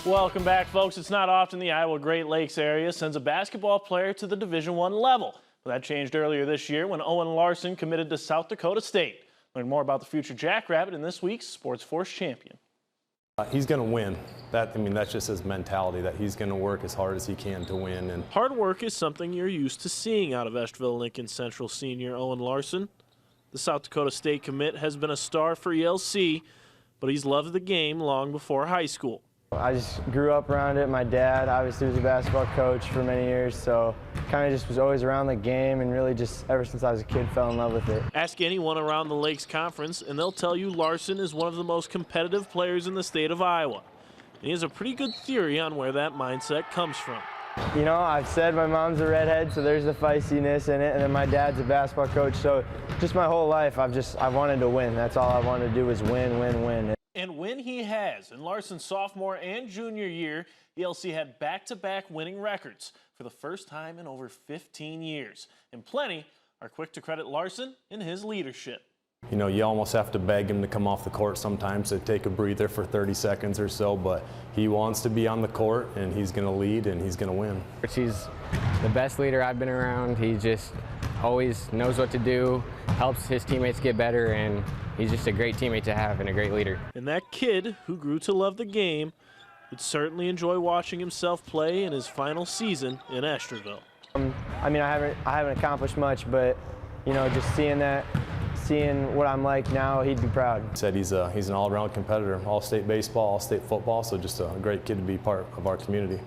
Welcome back, folks. It's not often the Iowa Great Lakes area sends a basketball player to the Division I level. But that changed earlier this year when Larson committed to South Dakota State. Learn more about the future Jackrabbit in this week's SportsFource Champion. He's going to win. That's just his mentality, that he's going to work as hard as he can to win. And hard work is something you're used to seeing out of Asheville Lincoln Central senior Larson. The South Dakota State commit has been a star for ELC, but he's loved the game long before high school. I just grew up around it. My dad obviously was a basketball coach for many years, so kind of just was always around the game and really just ever since I was a kid fell in love with it. Ask anyone around the Lakes Conference and they'll tell you Larson is one of the most competitive players in the state of Iowa. And he has a pretty good theory on where that mindset comes from. You know, I've said my mom's a redhead, so there's the feistiness in it, and then my dad's a basketball coach, so just my whole life I wanted to win. That's all I wanted to do was win, win, win. And win he has. In Larson's sophomore and junior year, ELC had back-to-back winning records for the first time in over 15 years. And plenty are quick to credit Larson in his leadership. you know, you almost have to beg him to come off the court sometimes to take a breather for 30 seconds or so, but he wants to be on the court and he's going to lead and he's going to win. He's the best leader I've been around. He just always knows what to do, helps his teammates get better, and he's just a great teammate to have and a great leader. And that kid who grew to love the game would certainly enjoy watching himself play in his final season in Esterville. I mean, I haven't accomplished much, but you know, just seeing what I'm like now, he'd be proud. He said he's an all-around competitor, all-state baseball, all-state football, so just a great kid to be part of our community.